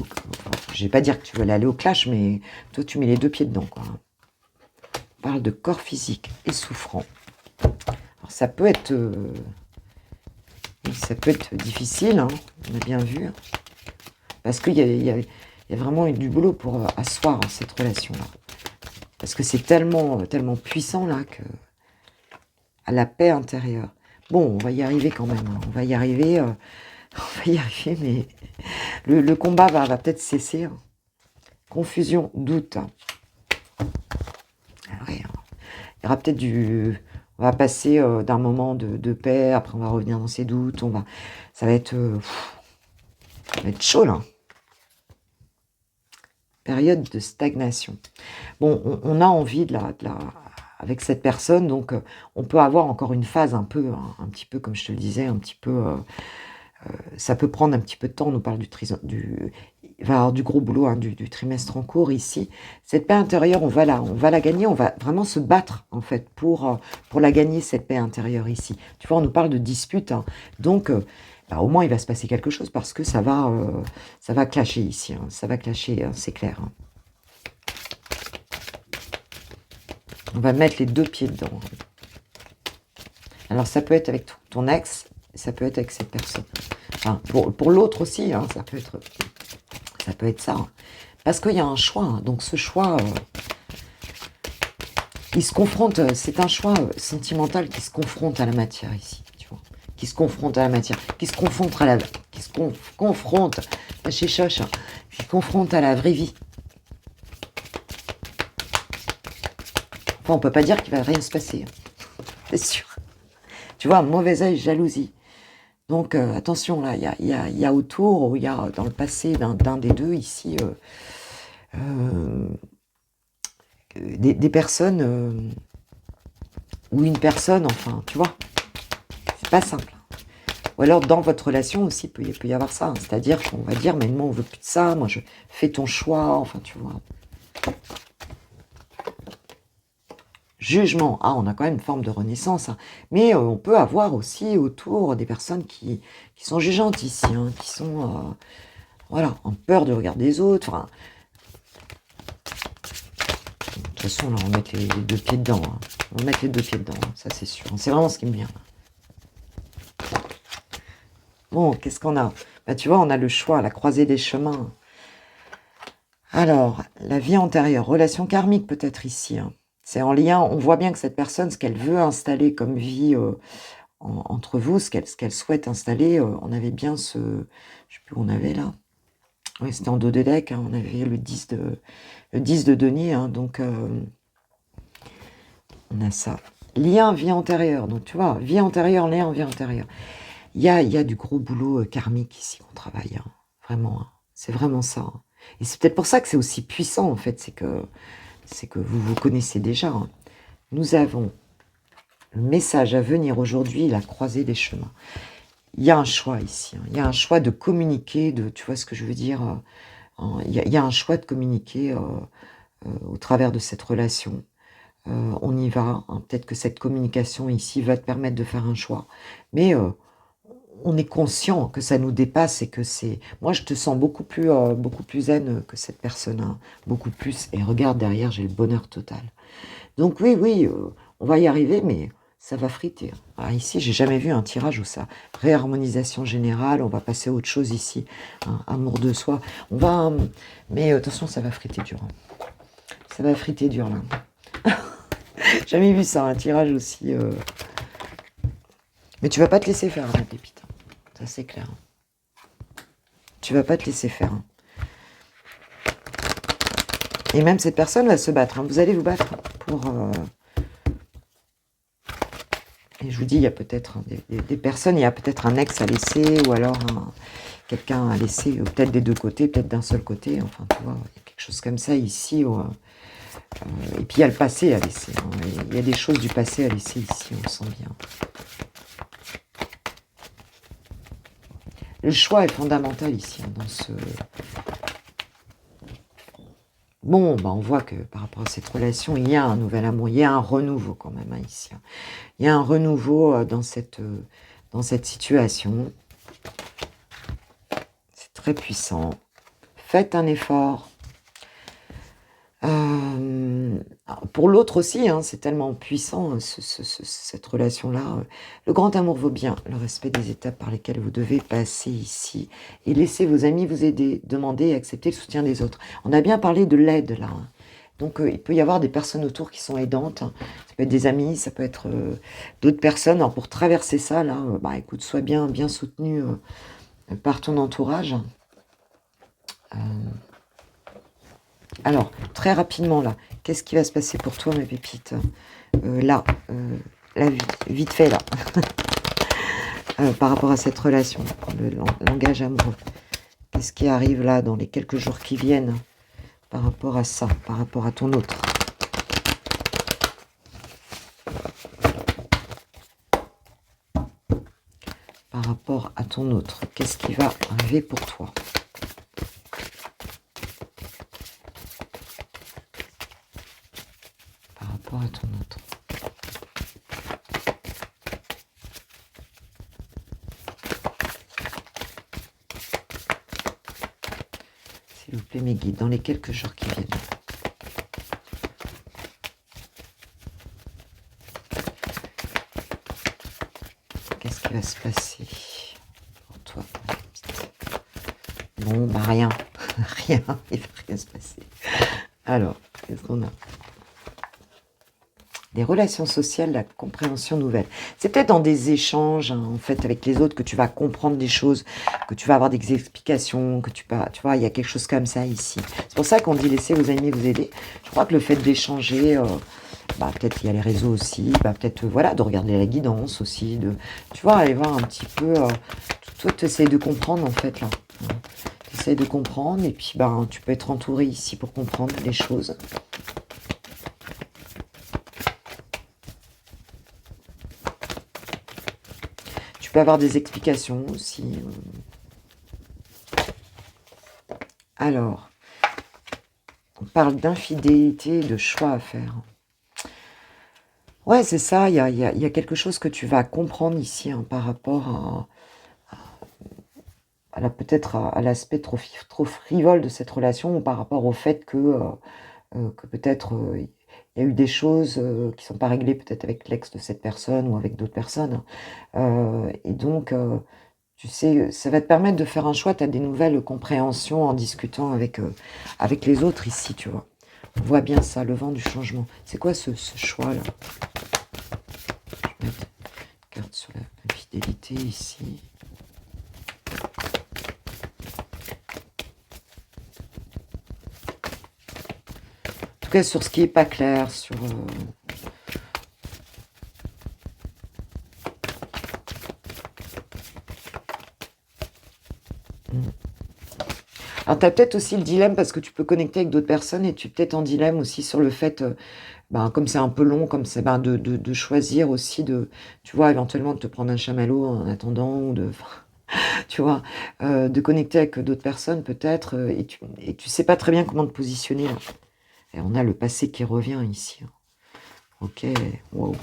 je vais pas dire que tu veux aller au clash, mais toi, tu mets les deux pieds dedans, quoi. On parle de corps physique et souffrant. Alors, ça peut être difficile, hein, on a bien vu. Parce qu'il y a vraiment du boulot pour asseoir cette relation-là. Parce que c'est tellement puissant, là, que... à la paix intérieure. Bon, on va y arriver quand même. Hein. On va y arriver, mais le combat va peut-être cesser. Hein. Confusion, doute. Hein. Alors, il y aura peut-être on va passer d'un moment de paix, après on va revenir dans ses doutes. Ça va être chaud là. Période de stagnation. Bon, on a envie avec cette personne, donc on peut avoir encore une phase un petit peu, comme je te le disais, un petit peu, ça peut prendre un petit peu de temps. On nous parle il va y avoir du gros boulot, hein, du trimestre en cours ici. Cette paix intérieure, on va la gagner, on va vraiment se battre en fait pour la gagner, cette paix intérieure ici. Tu vois, on nous parle de dispute, hein, donc au moins il va se passer quelque chose parce que ça va clasher ici, hein, ça va clasher, hein, c'est clair. Hein. On va mettre les deux pieds dedans. Alors, ça peut être avec ton ex, ça peut être avec cette personne. Enfin, pour l'autre aussi, hein, ça peut être ça. Hein. Parce qu'il y a un choix. Hein, donc, ce choix, il se confronte. C'est un choix sentimental qui se confronte à la matière ici. Tu vois, qui se confronte à la matière. Qui se confronte chez Choche, hein, qui se confronte à la vraie vie. Enfin, on peut pas dire qu'il va rien se passer. Hein. C'est sûr. Tu vois, mauvais œil, jalousie. Donc, attention, là, il y a autour, ou il y a dans le passé d'un des deux ici, des personnes, ou une personne, enfin, tu vois, c'est pas simple. Ou alors, dans votre relation aussi, il peut y avoir ça. Hein, c'est-à-dire qu'on va dire, mais moi, on veut plus de ça, moi, je fais ton choix, enfin, tu vois. Jugement, on a quand même une forme de renaissance, hein. Mais on peut avoir aussi autour des personnes qui sont jugeantes ici, hein, qui sont en peur de regarder les autres. Enfin, de toute façon, là, on va mettre les deux pieds dedans. Hein. On va mettre les deux pieds dedans, hein, ça c'est sûr. C'est vraiment ce qui me vient. Bon, qu'est-ce qu'on a? Bah, tu vois, on a le choix, la croisée des chemins. Alors, la vie antérieure, relation karmique peut-être ici, hein. C'est en lien, on voit bien que cette personne, ce qu'elle veut installer comme vie entre vous, ce qu'elle souhaite installer, on avait bien je sais plus où on avait là, Oui, c'était en dos de deck, hein, on avait le 10 de denier, hein, donc on a ça. Lien, vie antérieure, donc tu vois, vie antérieure, lien, vie antérieure. Il y a du gros boulot karmique ici qu'on travaille, hein, vraiment, hein, c'est vraiment ça. Hein. Et c'est peut-être pour ça que c'est aussi puissant, en fait, c'est que vous vous connaissez déjà. Hein. Nous avons le message à venir aujourd'hui, la croisée des chemins. Il y a un choix ici, hein, il y a un choix de communiquer, tu vois ce que je veux dire il y a un choix de communiquer au travers de cette relation. On y va, hein, peut-être que cette communication ici va te permettre de faire un choix. Mais on est conscient que ça nous dépasse et que c'est... Moi, je te sens beaucoup plus zen que cette personne, hein, beaucoup plus. Et regarde, derrière, j'ai le bonheur total. Donc oui, on va y arriver, mais ça va friter. Ah, ici, j'ai jamais vu un tirage où ça. Réharmonisation générale, on va passer à autre chose ici. Hein, amour de soi. On va... mais attention, ça va friter dur. Hein. Ça va friter dur, là. Jamais vu ça, un tirage aussi... Mais tu vas pas te laisser faire, ma pépite. Ça, c'est clair. Tu vas pas te laisser faire. Hein. Et même cette personne va se battre. Hein. Vous allez vous battre pour... Et je vous dis, il y a peut-être des personnes, il y a peut-être un ex à laisser, ou alors quelqu'un à laisser, peut-être des deux côtés, peut-être d'un seul côté. Enfin, tu vois, il y a quelque chose comme ça ici. Et puis, il y a le passé à laisser. Hein. Il y a des choses du passé à laisser ici, on le sent bien. Le choix est fondamental ici, hein, dans ce... Bon, bah on voit que par rapport à cette relation, il y a un nouvel amour, il y a un renouveau quand même, hein, ici. Hein. Il y a un renouveau dans cette situation. C'est très puissant. Faites un effort. Pour l'autre aussi, hein, c'est tellement puissant, cette relation-là. Le grand amour vaut bien le respect des étapes par lesquelles vous devez passer ici. Et laissez vos amis vous aider, demander et accepter le soutien des autres. On a bien parlé de l'aide, là. Hein. Donc, il peut y avoir des personnes autour qui sont aidantes. Hein. Ça peut être des amis, ça peut être d'autres personnes. Alors, pour traverser ça, là, bah, écoute, sois bien soutenu par ton entourage. Alors, très rapidement, là, qu'est-ce qui va se passer pour toi, mes pépites là, vite fait, là, par rapport à cette relation, le langage amoureux. Qu'est-ce qui arrive, là, dans les quelques jours qui viennent, par rapport à ça, par rapport à ton autre Par rapport à ton autre, qu'est-ce qui va arriver pour toi ? Par rapport à ton autre. S'il vous plaît, mes guides, dans les quelques jours qui viennent. Qu'est-ce qui va se passer pour toi? Bon, bah rien. Rien, il va rien se passer. Alors, qu'est-ce qu'on a? Des relations sociales, la compréhension nouvelle. C'est peut-être dans des échanges, hein, en fait, avec les autres, que tu vas comprendre des choses, que tu vas avoir des explications, que tu vois, il y a quelque chose comme ça ici. C'est pour ça qu'on dit laissez vos amis vous aider. Je crois que le fait d'échanger, bah, peut-être il y a les réseaux aussi, bah, peut-être, voilà, de regarder la guidance aussi, tu vois, aller voir un petit peu, toi, tu essaies de comprendre, en fait, là. Tu essaies de comprendre, et puis, bah, tu peux être entouré ici pour comprendre les choses. Tu peux avoir des explications aussi. Alors, on parle d'infidélité, de choix à faire. Ouais, c'est ça, il y a quelque chose que tu vas comprendre ici hein, par rapport peut-être à l'aspect trop frivole de cette relation ou par rapport au fait que peut-être il y a eu des choses qui ne sont pas réglées peut-être avec l'ex de cette personne ou avec d'autres personnes. Et donc, tu sais, ça va te permettre de faire un choix, tu as des nouvelles compréhensions en discutant avec les autres ici, tu vois. On voit bien ça, le vent du changement. C'est quoi ce choix-là? Je vais mettre une carte sur la fidélité ici. tout cas, sur ce qui est pas clair, sur... Alors, tu as peut-être aussi le dilemme parce que tu peux connecter avec d'autres personnes et tu es peut-être en dilemme aussi sur le fait, ben, comme c'est un peu long, comme c'est ben, de choisir aussi de, tu vois, éventuellement de te prendre un chamallow en attendant, ou de, tu vois, de connecter avec d'autres personnes peut-être, et tu sais pas très bien comment te positionner là. Et on a le passé qui revient ici. Ok, wow.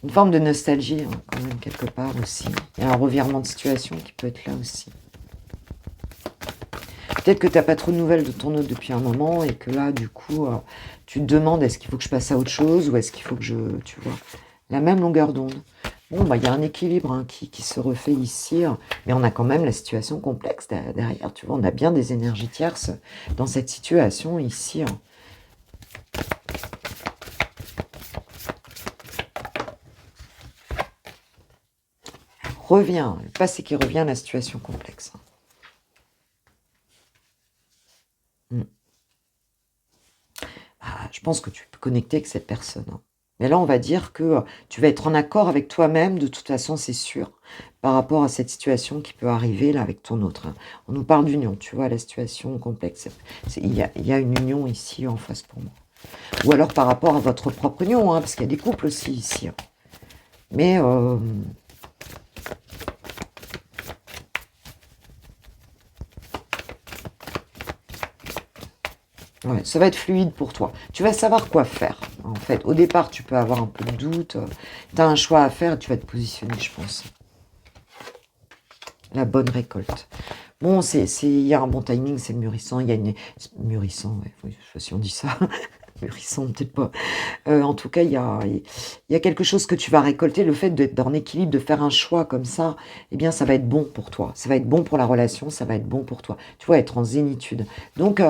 Une forme de nostalgie, hein, quand même, quelque part aussi. Il y a un revirement de situation qui peut être là aussi. Peut-être que tu n'as pas trop de nouvelles de ton autre depuis un moment et que là, du coup, tu te demandes est-ce qu'il faut que je passe à autre chose ou est-ce qu'il faut que je... Tu vois, la même longueur d'onde. Bon, bah, il y a un équilibre hein, qui se refait ici, hein, mais on a quand même la situation complexe derrière. Tu vois, on a bien des énergies tierces dans cette situation ici. Hein. Revient, le passé qui revient, la situation complexe. Ah, je pense que tu peux connecter avec cette personne. Hein. Mais là, on va dire que tu vas être en accord avec toi-même, de toute façon, c'est sûr, par rapport à cette situation qui peut arriver là avec ton autre. Hein. On nous parle d'union, tu vois, la situation complexe. Il y a une union ici en face pour moi. Ou alors par rapport à votre propre union, hein, parce qu'il y a des couples aussi ici. Hein. Mais ouais, ça va être fluide pour toi. Tu vas savoir quoi faire, en fait. Au départ, tu peux avoir un peu de doute. Tu as un choix à faire et tu vas te positionner, je pense. La bonne récolte. Bon, il y a un bon timing, c'est mûrissant. Il y a une... Mûrissant, ouais, oui, je sais pas si on dit ça. Mûrissant, peut-être pas. En tout cas, il y a quelque chose que tu vas récolter. Le fait d'être en équilibre, de faire un choix comme ça, eh bien, ça va être bon pour toi. Ça va être bon pour la relation, ça va être bon pour toi. Tu vas être en zénitude. Donc,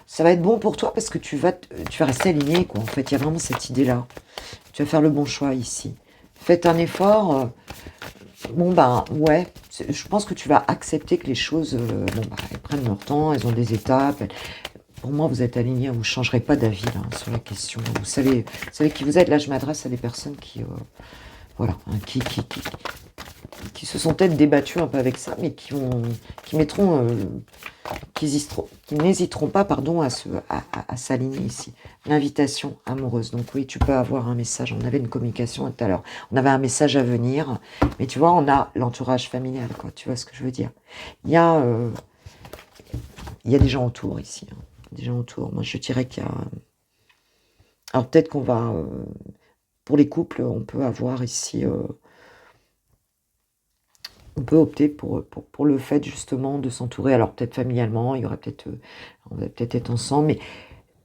ça va être bon pour toi parce que tu vas rester aligné, quoi. En fait, il y a vraiment cette idée-là. Tu vas faire le bon choix ici. Faites un effort. Bon, ben, ouais. Je pense que tu vas accepter que les choses, bon, bah, elles prennent leur temps, elles ont des étapes. Pour moi, vous êtes alignés, vous ne changerez pas d'avis là, sur la question. Vous savez qui vous êtes. Là, je m'adresse à des personnes qui, voilà, hein, qui se sont peut-être débattues un peu avec ça, mais qui mettront, qui n'hésiteront pas, pardon, à s'aligner ici. L'invitation amoureuse. Donc oui, tu peux avoir un message. On avait une communication tout à l'heure. On avait un message à venir, mais tu vois, on a l'entourage familial, quoi. Tu vois ce que je veux dire. Il y a des gens autour ici. Hein. Des gens autour. Moi, je dirais qu'il y a... Alors, peut-être qu'on va... pour les couples, on peut avoir ici... on peut opter pour le fait, justement, de s'entourer. Alors, peut-être familialement, il y aurait peut-être... on va peut-être être ensemble, mais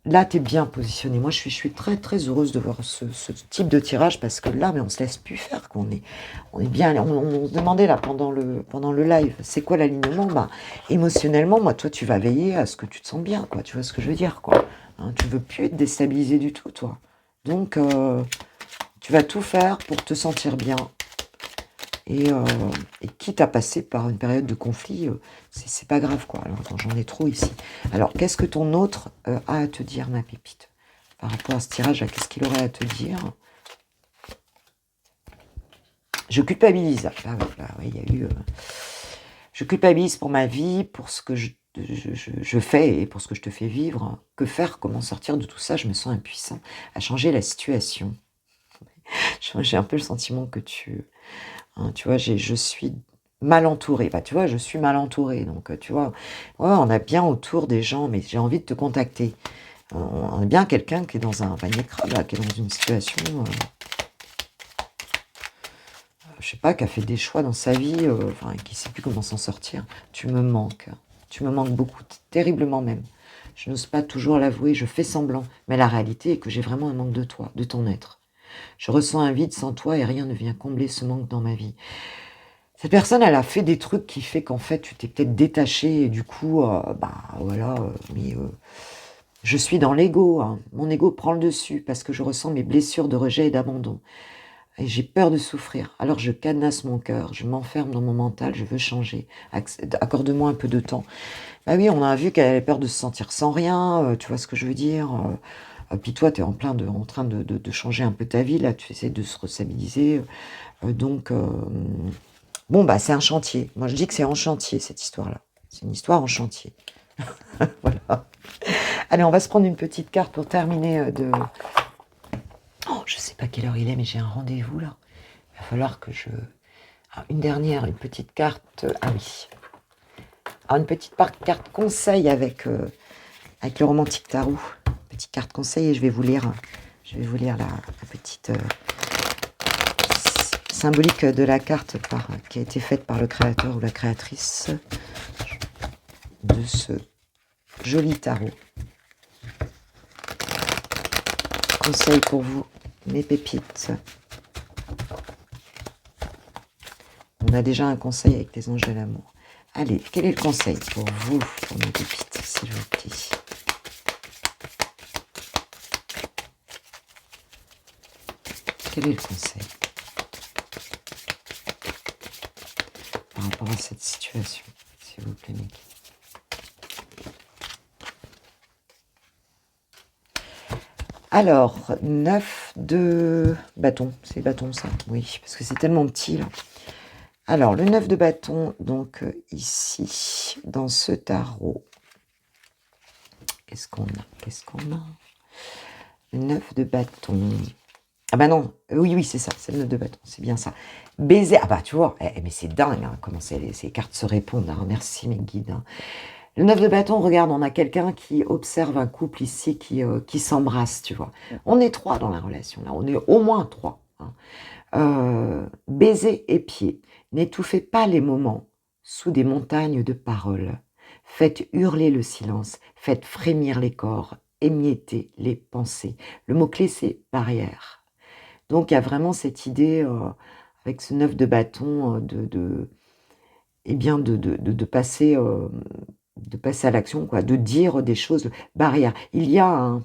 là, tu es bien positionné. Moi, je suis très, très heureuse de voir ce type de tirage, parce que là, mais on se laisse plus faire. On est bien... On se demandait, là, pendant le live, c'est quoi l'alignement? Bah, émotionnellement, moi, toi, tu vas veiller à ce que tu te sens bien, quoi. Tu vois ce que je veux dire, quoi. Hein, tu veux plus être déstabilisé du tout, toi. Donc, tu vas tout faire pour te sentir bien. Et quitte à passer par une période de conflit, c'est pas grave, quoi. Alors, attends, j'en ai trop ici. Alors, qu'est-ce que ton autre a à te dire, ma pépite? Par rapport à ce tirage, qu'est-ce qu'il aurait à te dire? Je culpabilise. Ah, voilà, oui, il y a eu... je culpabilise pour ma vie, pour ce que je fais et pour ce que je te fais vivre. Que faire? Comment sortir de tout ça? Je me sens impuissant à changer la situation. J'ai un peu le sentiment que hein, tu vois, je suis mal entourée. Bah, tu vois, je suis mal entourée. Donc, tu vois, ouais, on a bien autour des gens, mais j'ai envie de te contacter. On a bien quelqu'un qui est dans un panier crabe, là, qui est dans une situation... je sais pas, qui a fait des choix dans sa vie, enfin, qui sait plus comment s'en sortir. Tu me manques. Tu me manques beaucoup, terriblement même. Je n'ose pas toujours l'avouer, je fais semblant. Mais la réalité est que j'ai vraiment un manque de toi, de ton être. Je ressens un vide sans toi et rien ne vient combler ce manque dans ma vie. Cette personne, elle a fait des trucs qui fait qu'en fait, tu t'es peut-être détaché et du coup, bah voilà, mais je suis dans l'ego. Hein. Mon ego prend le dessus parce que je ressens mes blessures de rejet et d'abandon. et j'ai peur de souffrir. Alors je cadenasse mon cœur, je m'enferme dans mon mental, je veux changer. Accorde-moi un peu de temps. Bah oui, on a vu qu'elle avait peur de se sentir sans rien, tu vois ce que je veux dire? Puis toi, tu es en train de changer un peu ta vie, là, tu essaies de se restabiliser, donc bon, bah, c'est un chantier. Moi, je dis que c'est en chantier, cette histoire-là. C'est une histoire en chantier. Voilà. Allez, on va se prendre une petite carte pour terminer, oh, je sais pas quelle heure il est, mais j'ai un rendez-vous, là. Il va falloir que je une dernière, une petite carte, ah oui. Alors une petite carte conseil avec le romantique tarot. Petite carte conseil et je vais vous lire la petite symbolique de la carte qui a été faite par le créateur ou la créatrice de ce joli tarot. Conseil pour vous, mes pépites. On a déjà un conseil avec les anges de l'amour. Allez, quel est le conseil pour vous, pour mes pépites, s'il vous plaît? Quel est le conseil par rapport à cette situation, s'il vous plaît, Mickey? Alors, 9 de bâton. C'est bâton, ça? Oui, parce que c'est tellement petit, là. Alors, le 9 de bâton, donc ici, dans ce tarot. Qu'est-ce qu'on a? Le 9 de bâton. Ah bah non, oui, c'est ça, c'est le 9 de bâton, c'est bien ça. Baiser, ah bah tu vois, mais c'est dingue, hein, comment ces cartes se répondent, hein. Merci mes guides. Hein. Le 9 de bâton, regarde, on a quelqu'un qui observe un couple ici qui s'embrasse, tu vois. On est 3 dans la relation, là, on est au moins 3. Hein. Baiser et pied, n'étouffez pas les moments sous des montagnes de paroles. Faites hurler le silence, faites frémir les corps, émietter les pensées. Le mot-clé, c'est barrière. Donc, il y a vraiment cette idée, avec ce 9 de bâton, eh bien, de passer à l'action, quoi, de dire des choses, barrière. Il y a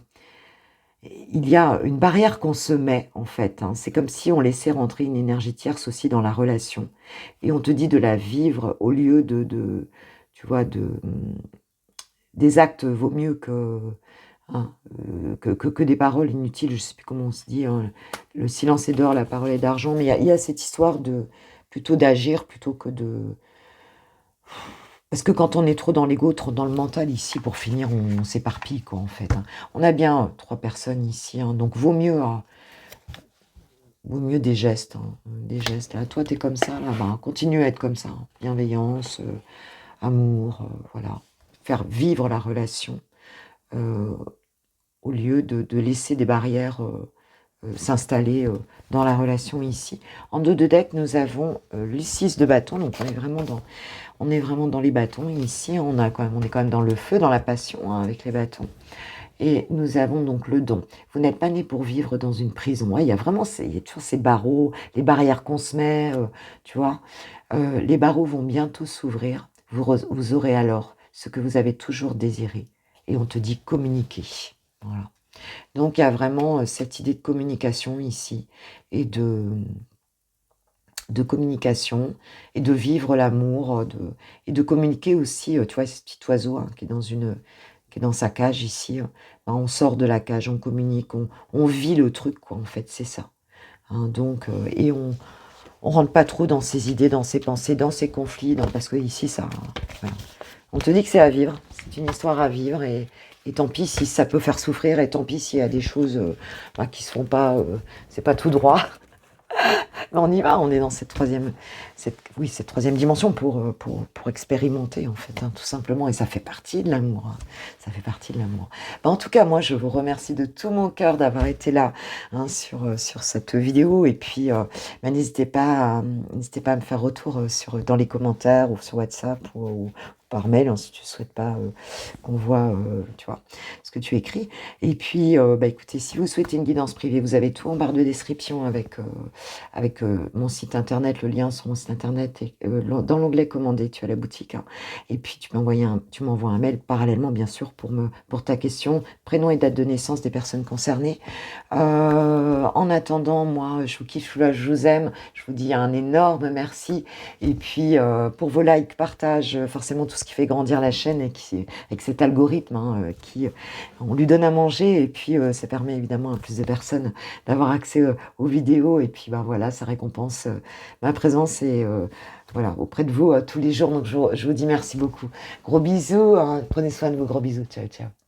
une barrière qu'on se met, en fait. Hein. C'est comme si on laissait rentrer une énergie tierce aussi dans la relation. Et on te dit de la vivre au lieu tu vois, des actes vaut mieux que... Hein, que des paroles inutiles, je ne sais plus comment on se dit, hein. Le silence est d'or, la parole est d'argent, mais il y a cette histoire plutôt d'agir plutôt que de... Parce que quand on est trop dans l'ego, trop dans le mental, ici, pour finir, on s'éparpille, quoi, en fait. Hein. On a bien 3 personnes ici, hein, donc vaut mieux des gestes. Hein, des gestes. Là, toi, tu es comme ça, là, bah, continue à être comme ça. Hein. Bienveillance, amour, voilà. Faire vivre la relation. Au lieu de laisser des barrières s'installer dans la relation ici. En dos de deck, nous avons le 6 de bâton, donc on est vraiment dans les bâtons. Ici, on est quand même dans le feu, dans la passion, hein, avec les bâtons. Et nous avons donc le don. Vous n'êtes pas né pour vivre dans une prison. Ouais, il y a toujours ces barreaux, les barrières qu'on se met, tu vois. Les barreaux vont bientôt s'ouvrir. Vous aurez alors ce que vous avez toujours désiré. Et on te dit communiquer. Voilà. Donc, il y a vraiment cette idée de communication ici et de communication et de vivre l'amour et de communiquer aussi, tu vois, ce petit oiseau hein, qui est dans sa cage ici. Ben, on sort de la cage, on communique, on vit le truc, quoi, en fait, c'est ça. Hein, donc, et on rentre pas trop dans ses idées, dans ses pensées, dans ses conflits, parce que ici, ça... Voilà. On te dit que c'est à vivre, c'est une histoire à vivre et tant pis si ça peut faire souffrir et tant pis s'il y a des choses qui se font pas, c'est pas tout droit. Mais on y va, on est dans cette troisième dimension pour expérimenter en fait, hein, tout simplement. Et ça fait partie de l'amour. Hein. Ça fait partie de l'amour. En tout cas, moi, je vous remercie de tout mon cœur d'avoir été là hein, sur cette vidéo. Et puis, n'hésitez pas à me faire retour dans les commentaires ou sur WhatsApp ou par mail, hein, si tu ne souhaites pas, qu'on voit, tu vois, ce que tu écris. Et puis, bah, écoutez, si vous souhaitez une guidance privée, vous avez tout en barre de description avec, mon site internet, le lien sur mon site internet et dans l'onglet commander, tu as la boutique, hein. Et puis tu m'envoies un mail parallèlement, bien sûr, pour ta question, prénom et date de naissance des personnes concernées. En attendant, moi, je vous kiffe, je vous aime, je vous dis un énorme merci. Et puis, pour vos likes, partages, forcément tout ce qui fait grandir la chaîne et qui avec cet algorithme, hein, qui on lui donne à manger et puis, ça permet évidemment à plus de personnes d'avoir accès, aux vidéos et puis, bah, voilà, ça récompense, ma présence et voilà, auprès de vous, tous les jours. Donc je vous dis merci beaucoup. Gros bisous, hein, prenez soin de vous, gros bisous. Ciao, ciao.